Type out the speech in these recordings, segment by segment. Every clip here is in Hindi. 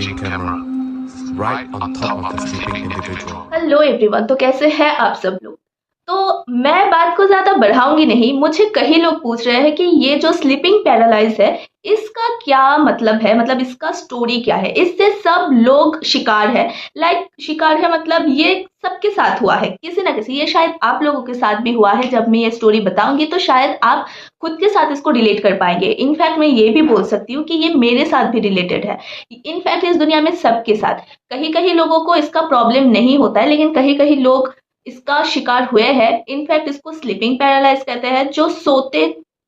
watching camera right on top of the sleeping individual. Hello everyone, तो कैसे हैं आप सब लोग। तो मैं बात को ज़्यादा बढ़ाऊंगी नहीं। मुझे कई लोग पूछ रहे हैं कि ये जो स्लीपिंग पैरालाइज है इसका क्या मतलब है, मतलब इसका स्टोरी क्या है। इससे सब लोग शिकार है, शिकार है मतलब ये सबके साथ हुआ है किसी ना किसी। ये शायद आप लोगों के साथ भी हुआ है। जब मैं ये स्टोरी बताऊंगी तो शायद आप खुद के साथ इसको रिलेट कर पाएंगे। इनफैक्ट मैं ये भी बोल सकती हूँ कि ये मेरे साथ भी रिलेटेड है। इनफैक्ट इस दुनिया में सबके साथ, कहीं कहीं लोगों को इसका प्रॉब्लम नहीं होता है, लेकिन कहीं कहीं लोग इसका शिकार हुए हैं। इनफैक्ट इसको स्लीपिंग पैरालाइज कहते हैं। जो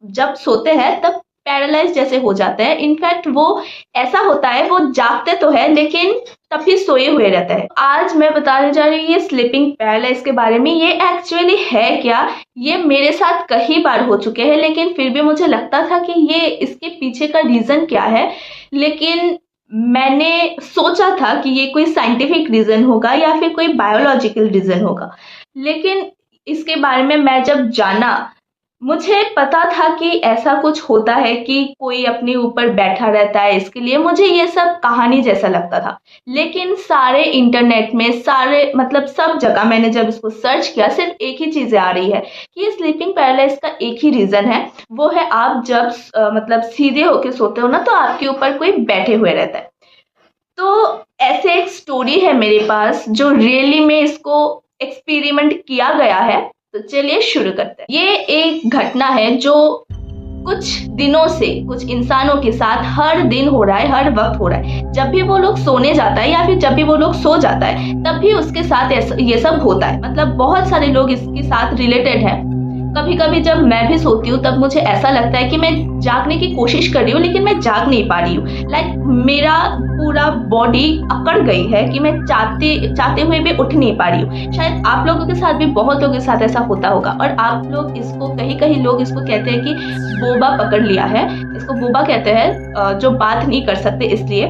जब सोते हैं तब पैरालाइज जैसे हो जाते हैं। इनफैक्ट वो ऐसा होता है, वो जागते तो है लेकिन तभी सोए हुए रहते हैं। आज मैं बताने जा रही हूँ ये स्लीपिंग पैरालाइज के बारे में। ये एक्चुअली है क्या, ये मेरे साथ कई बार हो चुके हैं, लेकिन फिर भी मुझे लगता था कि ये इसके पीछे का रीजन क्या है। लेकिन मैंने सोचा था कि ये कोई साइंटिफिक रीजन होगा या फिर कोई बायोलॉजिकल रीजन होगा, लेकिन इसके बारे में मैं जब जाना, मुझे पता था कि ऐसा कुछ होता है कि कोई अपने ऊपर बैठा रहता है। इसके लिए मुझे ये सब कहानी जैसा लगता था, लेकिन सारे इंटरनेट में सब जगह मैंने जब इसको सर्च किया, सिर्फ एक ही चीजें आ रही है कि स्लीपिंग पैरालाइज का एक ही रीजन है। वो है आप जब सीधे होके सोते हो ना, तो आपके ऊपर कोई बैठे हुए रहता है। तो ऐसे एक स्टोरी है मेरे पास जो रियली में इसको एक्सपेरिमेंट किया गया है। तो चलिए शुरू करते हैं। ये एक घटना है जो कुछ दिनों से कुछ इंसानों के साथ हर दिन हो रहा है, हर वक्त हो रहा है। जब भी वो लोग सोने जाता है या फिर जब भी वो लोग सो जाता है, तब भी उसके साथ ये सब होता है। मतलब बहुत सारे लोग इसके साथ रिलेटेड हैं। कभी कभी जब मैं भी सोती हूँ तब मुझे ऐसा लगता है कि मैं जागने की कोशिश कर रही हूँ, लेकिन मैं जाग नहीं पा रही हूँ। मेरा पूरा बॉडी अकड़ गई है कि मैं चाहते हुए भी उठ नहीं पा रही हूँ। शायद आप लोगों के साथ भी, बहुत लोगों के साथ ऐसा होता होगा। और आप लोग इसको, कहीं लोग इसको कहते हैं कि बोबा पकड़ लिया है। इसको बोबा कहते हैं, जो बात नहीं कर सकते इसलिए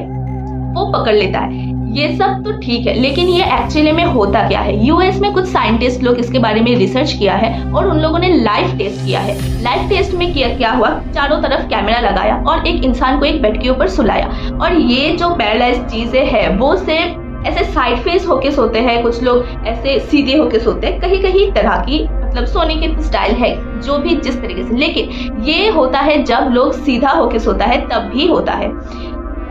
वो पकड़ लेता है। ये सब तो ठीक है, लेकिन ये एक्चुअली में होता क्या है। यूएस में कुछ साइंटिस्ट लोग इसके बारे में रिसर्च किया है और उन लोगों ने लाइव टेस्ट किया है। लाइव टेस्ट में क्या हुआ, चारों तरफ कैमरा लगाया और एक इंसान को एक बेड के ऊपर सुलाया। और ये जो पैरालाइज चीजें है वो सिर्फ ऐसे साइड फेस होके सोते हैं, कुछ लोग ऐसे सीधे होके सोते हैं। कहीं तरह की सोने की स्टाइल है, जो भी जिस तरीके से। लेकिन ये होता है जब लोग सीधा होके सोता है तब भी होता है।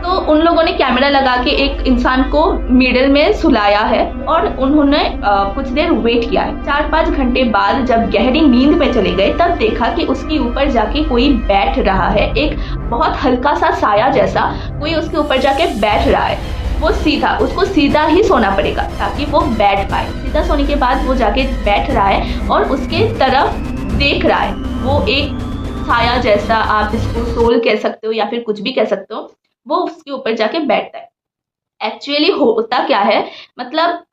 तो उन लोगों ने कैमरा लगा के एक इंसान को मिडल में सुलाया है और उन्होंने कुछ देर वेट किया है। 4-5 घंटे बाद जब गहरी नींद में चले गए, तब देखा कि उसके ऊपर जाके कोई बैठ रहा है। एक बहुत हल्का सा साया जैसा कोई उसके ऊपर जाके बैठ रहा है। उसको सीधा ही सोना पड़ेगा ताकि वो बैठ पाए। सीधा सोने के बाद वो जाके बैठ रहा है और उसके तरफ देख रहा है। वो एक साया जैसा, आप इसको सोल कह सकते हो या फिर कुछ भी कह सकते हो, वो उसके ऊपर जाके बैठता है। एक्चुअली होता क्या है,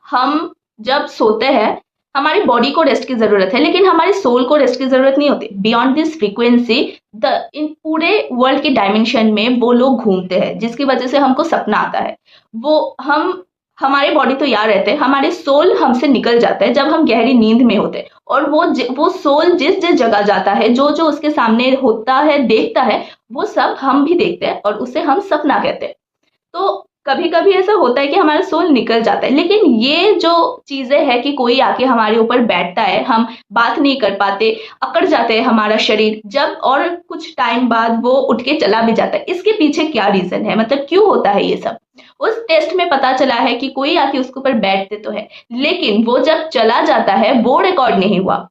हम जब सोते हैं हमारी बॉडी को रेस्ट की जरूरत है, लेकिन हमारे सोल को रेस्ट की जरूरत नहीं होती। बियॉन्ड दिस फ्रीक्वेंसी इन पूरे वर्ल्ड के डायमेंशन में वो लोग घूमते हैं, जिसकी वजह से हमको सपना आता है। हमारे बॉडी तो याद रहते हैं, हमारे सोल हमसे निकल जाता है जब हम गहरी नींद में होते हैं। और वो सोल जिस जगह जाता है, जो उसके सामने होता है, देखता है, वो सब हम भी देखते हैं और उसे हम सपना कहते हैं। तो कभी कभी ऐसा होता है कि हमारा सोल निकल जाता है, लेकिन ये जो चीजें है कि कोई आके हमारे ऊपर बैठता है, हम बात नहीं कर पाते, अकड़ जाते हैं हमारा शरीर जब, और कुछ टाइम बाद वो उठ के चला भी जाता है। इसके पीछे क्या रीजन है, क्यों होता है ये सब। उस टेस्ट में पता चला है कि कोई आके उसके ऊपर बैठते तो है, लेकिन वो जब चला जाता है वो रिकॉर्ड नहीं हुआ।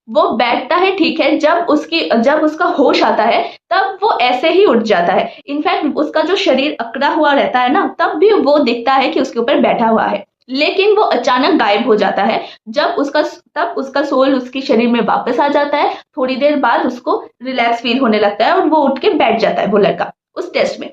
वो बैठता है, ठीक है, जब उसका होश आता है तब वो ऐसे ही उठ जाता है। इनफैक्ट उसका जो शरीर अकड़ा हुआ रहता है ना, तब भी वो दिखता है कि उसके ऊपर बैठा हुआ है, लेकिन वो अचानक गायब हो जाता है। तब उसका सोल उसके शरीर में वापस आ जाता है। थोड़ी देर बाद उसको रिलैक्स फील होने लगता है और वो उठ के बैठ जाता है, वो लड़का। उस टेस्ट में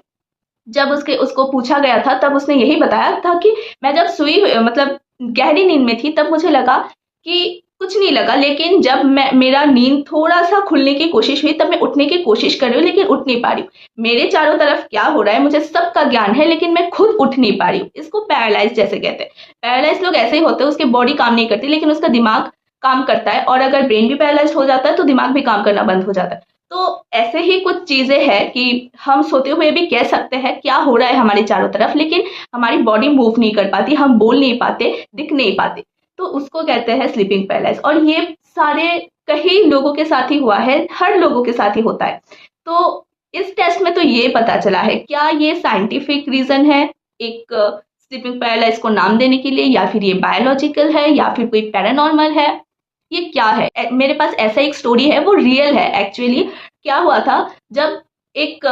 जब उसको पूछा गया था, तब उसने यही बताया था कि मैं जब गहरी नींद में थी, तब मुझे लगा कि कुछ नहीं लगा, लेकिन जब मेरा नींद थोड़ा सा खुलने की कोशिश हुई, तब मैं उठने की कोशिश कर रही हूँ, लेकिन उठ नहीं पा रही हूँ। मेरे चारों तरफ क्या हो रहा है मुझे सबका ज्ञान है, लेकिन मैं खुद उठ नहीं पा रही हूँ। इसको पैरालाइज जैसे कहते हैं। पैरालाइज लोग ऐसे ही होते हैं, उसकी बॉडी काम नहीं करती, लेकिन उसका दिमाग काम करता है। और अगर ब्रेन भी पैरालाइज हो जाता है तो दिमाग भी काम करना बंद हो जाता है। तो ऐसे ही कुछ चीजें हैं कि हम सोते हुए भी कह सकते हैं क्या हो रहा है हमारे चारों तरफ, लेकिन हमारी बॉडी मूव नहीं कर पाती, हम बोल नहीं पाते, दिख नहीं पाते, तो उसको कहते हैं स्लीपिंग पैरालाइज। और ये सारे कई लोगों के साथ ही हुआ है, हर लोगों के साथ ही होता है। तो इस टेस्ट में तो ये पता चला है, क्या ये साइंटिफिक रीजन है एक स्लीपिंग पैरालाइज को नाम देने के लिए, या फिर ये बायोलॉजिकल है, या फिर कोई पैरानॉर्मल है, ये क्या है। मेरे पास ऐसा एक स्टोरी है, वो रियल है एक्चुअली। क्या हुआ था, जब एक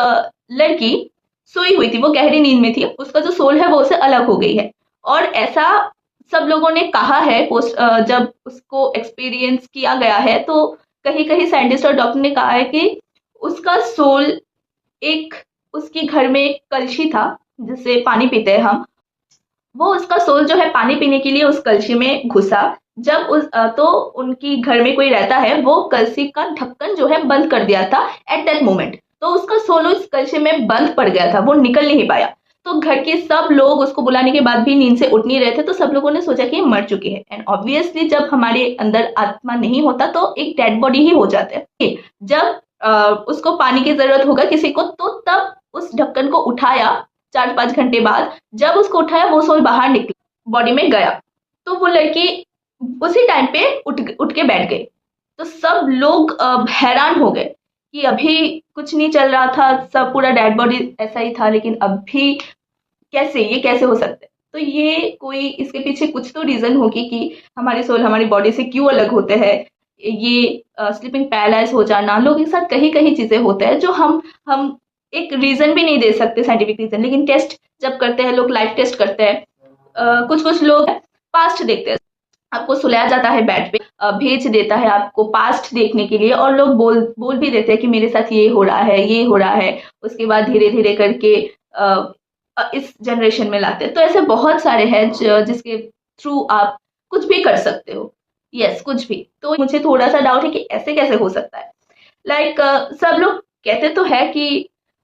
लड़की सोई हुई थी, वो गहरी नींद में थी, उसका जो सोल है वो उससे अलग हो गई है। और ऐसा सब लोगों ने कहा है, जब उसको एक्सपीरियंस किया गया है, तो कहीं कहीं साइंटिस्ट और डॉक्टर ने कहा है कि उसका सोल एक, उसके घर में एक कलशी था जिससे पानी पीते हैं हम, वो उसका सोल जो है पानी पीने के लिए उस कलशी में घुसा। जब तो उनकी घर में कोई रहता है, वो कलशी का ढक्कन जो है बंद कर दिया था एट दैट मोमेंट, तो उसका सोल उस कलशी में बंद पड़ गया था, वो निकल नहीं पाया। तो घर के सब लोग उसको बुलाने के बाद भी नींद से उठ नहीं रहे थे, तो सब लोगों ने सोचा कि ये मर चुकी है। एंड ऑब्वियसली जब हमारे अंदर आत्मा नहीं होता तो एक डेड बॉडी ही हो जाता है। जब उसको पानी की जरूरत होगा किसी को, तो तब उस ढक्कन को उठाया 4-5 घंटे बाद, जब उसको उठाया वो सोल बाहर निकला, बॉडी में गया, तो वो लड़की उसी टाइम पे उठ के बैठ गई। तो सब लोग हैरान हो गए कि अभी कुछ नहीं चल रहा था, सब पूरा डेड बॉडी ऐसा ही था, लेकिन अभी ये कैसे हो सकता है। तो ये कोई इसके पीछे कुछ तो रीजन होगी कि हमारे सोल हमारी बॉडी से क्यों अलग होते हैं। ये स्लीपिंग पैरालाइज हो जाना, लोगों के साथ कहीं कहीं चीजें होते हैं जो हम एक रीजन भी नहीं दे सकते, साइंटिफिक रीजन, लेकिन टेस्ट जब करते हैं लोग, लाइव टेस्ट करते हैं। कुछ लोग पास्ट देखते हैं, आपको सुलाया जाता है बेड पे, भेज देता है आपको पास्ट देखने के लिए, और लोग बोल भी देते हैं कि मेरे साथ ये हो रहा है, ये हो रहा है। उसके बाद धीरे धीरे करके इस जनरेशन में लाते हैं। तो ऐसे बहुत सारे हैं जिसके थ्रू आप कुछ भी कर सकते हो। यस, कुछ भी। तो मुझे थोड़ा सा डाउट है कि ऐसे कैसे हो सकता है। लाइक सब लोग कहते तो है कि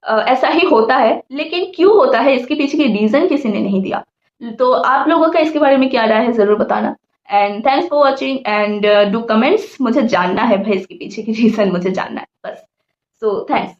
ऐसा ही होता है, लेकिन क्यों होता है इसके पीछे की रीजन किसी ने नहीं दिया। तो आप लोगों का इसके बारे में क्या राय है, जरूर बताना। And thanks for watching and do comments. मुझे जानना है भाई, इसके पीछे की रीजन मुझे जानना है बस। So thanks.